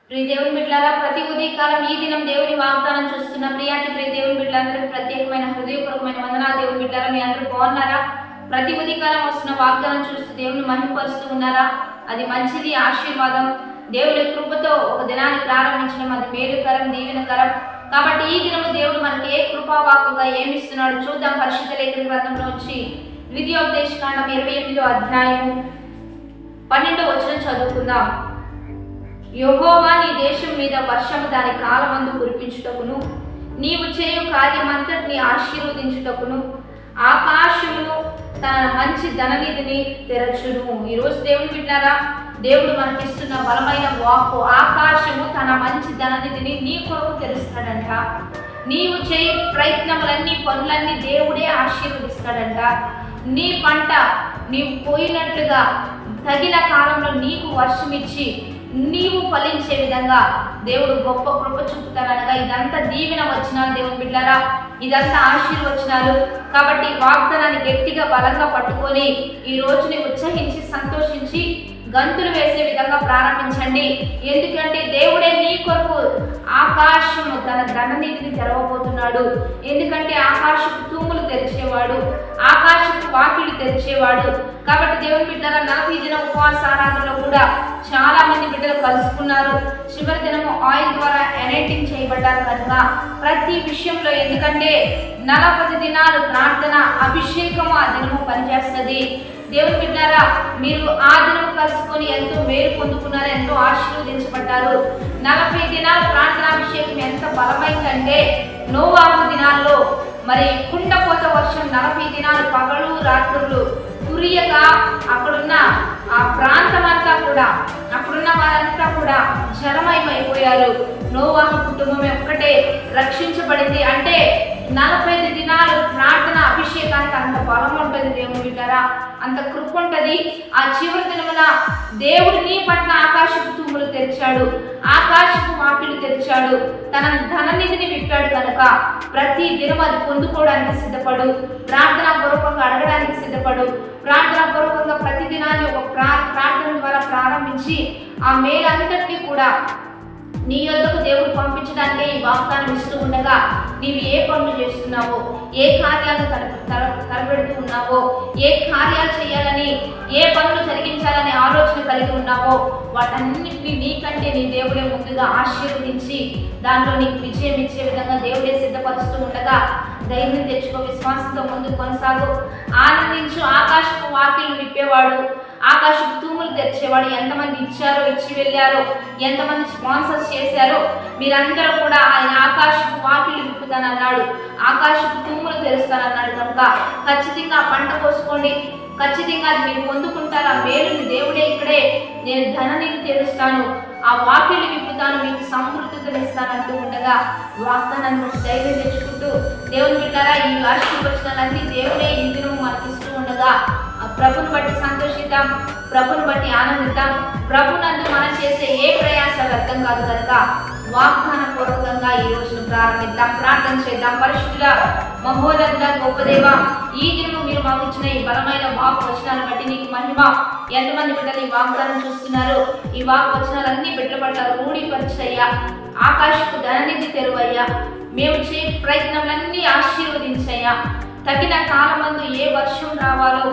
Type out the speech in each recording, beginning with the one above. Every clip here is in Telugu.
ప్రియ దేవుని బిడ్డలారా, ప్రతి ఉదయకాలం ఈ దినం దేవుని వాగ్దానం చూస్తున్న ప్రియ దేవుని బిడ్డలందరికీ ప్రత్యేకమైన హృదయపూర్వకమైన వందనాలు. దేవుని బిడ్డలారా, మీ అందరూ బాగున్నారా? ప్రతి ఉదయకాలం వస్తున్న వాగ్దానం చూస్తూ దేవుని మహిమపరుస్తూ ఉన్నారా? అది మంచిది, ఆశీర్వాదం. దేవుని కృపతో ఒక దినాన్ని ప్రారంభించడం అది మేలుకరం, దీవెనకరం. కాబట్టి ఈ దినము దేవుడు మనకి ఏ కృపావాకుగా ఏమిస్తున్నాడు చూద్దాం. పరిశుద్ధ లేఖన గ్రంథంలో వచ్చి ద్వితీయోపదేశకాండం 28వ అధ్యాయము 12వ వచనం చదువుకుందాం. యెహోవా నీ దేశం మీద వర్షము దాని కాలమందు కురిపించుటకును, నీవు చేయు కార్యమంతటిని ఆశీర్వదించుటకును ఆకాశమును తన మంచి ధననిధిని తెరచును. ఈరోజు దేవుని బిడ్డారా, దేవుడు మనకిస్తున్న బలమైన వాక్కు, ఆకాశము తన మంచి ధననిధిని నీ కొరకు తెరుస్తాడంట. నీవు చేయి ప్రయత్నములన్నీ, పనులన్నీ దేవుడే ఆశీర్వదిస్తాడంట. నీ పంట నీవు పోయినట్లుగా తగిన కాలంలో నీకు వర్షం ఇచ్చి నీవు ఫలించే విధంగా దేవుడు గొప్ప కృప చూపుతారనగా ఇదంతా దీవెన వచనాలు. దేవుని బిడ్డారా, ఇదంతా ఆశీర్వచనాలు. కాబట్టి వాగ్దానాన్ని గట్టిగా బలంగా పట్టుకొని ఈ రోజుని ఉత్సహించి సంతోషించి గంతులు వేసే విధంగా ప్రారంభించండి. ఎందుకంటే దేవుడే నీ కొరకు ఆకాశము తన ధననిధిని తెరవబోతున్నాడు. ఎందుకంటే ఆకాశపు తూములు తెరిచేవాడు, ఆకాశపు వాకిలు తెరిచేవాడు. కాబట్టి దేవుని బిడ్డల 40 దిన ఉపవాస ఆరాధనలో కూడా చాలా మంది బిడ్డలు కలుసుకున్నారు. చివరి దినము ఆయిల్ ద్వారా ఎనైటింగ్ చేయబడ్డారు కనుక ప్రతి విషయంలో, ఎందుకంటే 40 దినాలు ప్రార్థన, అభిషేకము ఆ దినము పనిచేస్తుంది. దేవుని బిడ్డారా, మీరు ఆ దినం కలుసుకొని ఎంతో మేలు పొందుకున్నారు, ఎంతో ఆశీర్వదించబడ్డారు. 40 దినాల ప్రార్థనాభిషేకం ఎంత బలమైందంటే నోవాహు దినాల్లో మరి కుండపోత వర్షం 40 దినాలు పగలు రాత్రులు కురియగా అక్కడున్న ఆ ప్రాంతం అంతా కూడా, అక్కడున్న వారంతా కూడా జలమయమైపోయారు. నోవాహు కుటుంబం ఒక్కటే రక్షించబడింది. అంటే 45 దినాలు ప్రార్థన అభిషేకానికి అంత బలం ఉంటుంది. దేవుని బిడ్డారా, అంత కృప ఉంటుంది. ఆ చివరి దినమున దేవుడు నీ పట్ల ఆకాశపు తూములు తెరిచాడు, ఆకాశపు వాకిలు తెరిచాడు, తన ధననిధిని విప్పాడు. కనుక ప్రతి దినం అది పొందుకోవడానికి సిద్ధపడు, ప్రార్థనా పూర్వకంగా అడగడానికి సిద్ధపడు. ప్రార్థనా పూర్వకంగా ప్రతి దినాన్ని ఒక ప్రార్థన ద్వారా ప్రారంభించి ఆ మేలంతటినీ కూడా నీ యొద్దకు దేవుడు పంపించడానికే ఈ వాగ్దానం ఇస్తూ ఉండగా నీవు ఏ పనులు చేస్తున్నావో, ఏ కార్యాలను తలపెడుతూ ఉన్నావో, ఏ కార్యాలు చేయాలని, ఏ పనులు జరిగించాలని ఆలోచన కలిగి ఉన్నావో వాటన్నిటినీ నీకంటే నీ దేవుడే ముందుగా ఆశీర్వదించి దాంట్లో నీకు విజయం ఇచ్చే విధంగా దేవుడే సిద్ధపరుస్తూ ఉండగా ధైర్యం తెచ్చుకో, విశ్వాసంతో ముందుకు కొనసాగు, ఆనందించు. ఆకాశపు వాకిలు విప్పేవాడు, ఆకాశపు తూములు తెరిచేవాడు. ఎంతమంది ఇచ్చారో, ఇచ్చి వెళ్ళారో, ఎంతమంది స్పాన్సర్స్ చేశారో మీరందరూ కూడా ఆయన ఆకాశపు వాకిలు విప్పుతానన్నాడు, ఆకాశపు తూములు తెరుస్తానన్నాడు. కనుక ఖచ్చితంగా పంట కోసుకోండి, ఖచ్చితంగా అది మీరు పొందుకుంటారు. ఆ మేలుని దేవుడే ఇక్కడే నేను ధననిధి తెరుస్తాను, ఆ వాకిలు విప్పుతాను, మీకు సమృద్ధినిస్తానంటూ ఉండగా వాగ్దానాన్ని బట్టి ధైర్యం తెచ్చుకుంటూ దేవుని బిడ్డారా, ఈ ఆశీర్వచనాలన్నీ దేవుడే ఈ దినము మనకిస్తూ ఉండగా ప్రభుని బట్టి సంతోషిద్దాం, ప్రభుని బట్టి ఆనందిద్దాం. ప్రభునందు మనం చేసే ఏ ప్రయాస వ్యర్థం కాదు కనుక వాగ్దాన పూర్వకంగా ఈ రోజును ప్రారంభిద్దాం, ప్రార్థన చేద్దాం. పరిశుద్ధుల మహోన్నత గొప్ప దేవ, ఈ దినము మీరు మాకు ఇచ్చిన ఈ బలమైన వాక్ వచనాలను బట్టి నీకు మహిమ. ఎంతమంది బిడ్డలు ఈ వాగ్దానం చూస్తున్నారు? ఈ వాక్ వచనాలన్నీ బిడ్డల పట్ల రూఢీపరిచయ్యా, ఆకాశపు ధననిధి తెరువయ్యా, మేము చే ప్రయత్నాలన్నీ ఆశీర్వదించయ్యా. తగిన కాలమందు ఏ వర్షం రావాలో,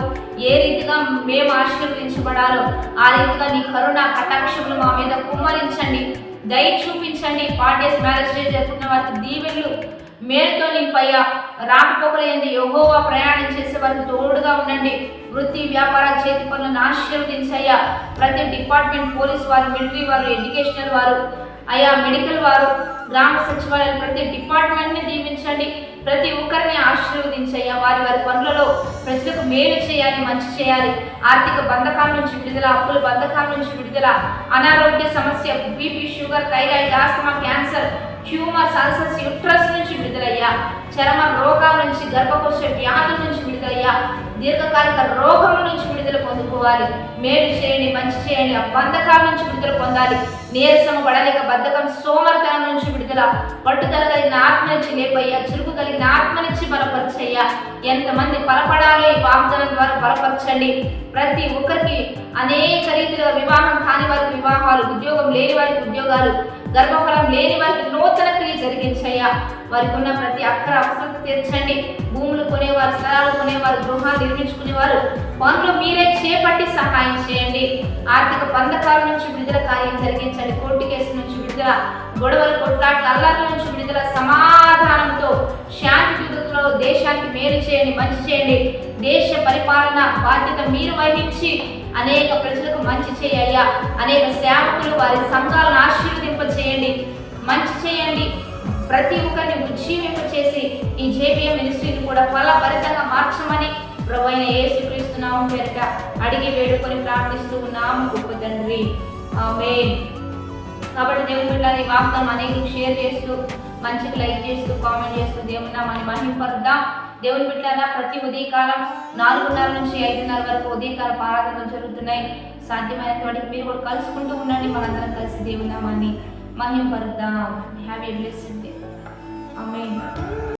ఏ రీతిగా మేము ఆశీర్వదించబడాలో ఆ రీతిగా నీ కరుణ కటాక్షములు మా మీద కుమ్మరించండి, దయ చూపించండి. 4 days మ్యారేజ్ డే జరుపుకున్న వారికి దీవెనలు మేలుతో నింపయ్యా. రాకపోకలేంది యెహోవా ప్రయాణం చేసే వారికి తోడుగా ఉండండి. వృత్తి వ్యాపార చేతి పనులను ఆశీర్వదించయ్యా. ప్రతి డిపార్ట్మెంట్, పోలీస్ వారు, మిలిటరీ వారు, ఎడ్యుకేషనల్ వారు, అయా మెడికల్ వారు, గ్రామ సచివాలయాలు, ప్రతి డిపార్ట్మెంట్ని దీవించండి. ప్రతి ఒక్కరిని ఆశీర్వదించయ్యా. వారి వారి పనులలో ప్రజలకు మేలు చేయాలి, మంచి చేయాలి. ఆర్థిక బంధకాల నుంచి విడుదల, అప్పుల బంధకాల నుంచి విడుదల, అనారోగ్య సమస్య, BP, sugar, thyroid, asthma, cancer, tumours, ulcers, uterus నుంచి విడుదలయ్యా. చర్మ రోగాల నుంచి, గర్భకోశ వ్యాధుల నుంచి విడుదలయ్యా. దీర్ఘకాలిక రోగముల నుంచి విడుదల పొందుకోవాలి. మేలు చేయండి, మంచి చేయండి, ఆ బంధకాల నుంచి విడుదల పొందాలి. నీరసము, బడలిక, బద్ధకం, సోమరితనం నుంచి విడుదల, పట్టుదల కలిగిన ఆత్మ నుంచి లేపయ్యా, చురుకు కలిగిన ఆత్మ నుంచి బలపరచయ్యా. ఎంతమంది బలపడాలో ఈ వాగ్దానం ద్వారా బలపరచండి. ప్రతి ఒక్కరికి అనేక రీతిలో వివాహం కాని వారికి వివాహాలు, ఉద్యోగం లేని వారికి ఉద్యోగాలు, గర్భఫలం లేని వారికి నూతన క్రియ జరిగించయ్యా. వారికి ఉన్న ప్రతి అక్కర అవసరం తీర్చండి. భూములు కొనేవారు, స్థలాలు కొనేవారు, గృహాలు నిర్మించుకునేవారు పనులు మీరే చేపట్టి సహాయం చేయండి. ఆర్థిక బంధకాల నుంచి విడుదల కార్యం జరిగించండి. కోర్టు కేసు నుంచి విడుదల, గొడవలు, కొట్లాట్ల, అల్లర్ల నుంచి విడుదల, సమాధానంతో శాంతి దూతలో దేశానికి మేలు చేయండి, మంచి చేయండి. దేశ పరిపాలన బాధ్యత మీరు వహించి అనేక ప్రజలకు మంచి చేయ్యా. అనేక సేవకులు వారి సంఘాలను ఆశీర్వదింప చేయండి, మంచి చేయండి. ప్రతి ఒక్కరిని ఉజ్జీవింప చేసి ఈ జేబీఎం మినిస్ట్రీని కూడా ఫలభరితంగా మార్చమని ప్రభువైన యేసుక్రీస్తు నామం పేరిట అడిగి వేడుకొని ప్రార్థిస్తూ ఉన్నాము గొప్ప తండ్రి, ఆమేన్. కాబట్టి దేవుని బిడ్డలారా, ఈ వాగ్దానం అనేక షేర్ చేస్తూ, మంచికి లైక్ చేస్తూ, కామెంట్ చేస్తూ దేవుని నామాన్ని మహింపరుద్దాం. దేవుని బిడ్డలారా, ప్రతి ఉదయకాలం 4:30 నుంచి 5:30 వరకు ఉదయకాల ఆరాధనలు జరుగుతున్నాయి. సాధ్యమైనంత వాటికి మీరు కూడా కలుసుకుంటూ ఉండండి. మనందరం కలిసి దేవుని నామాన్ని మహింపరుద్దాం. Have a blessed day.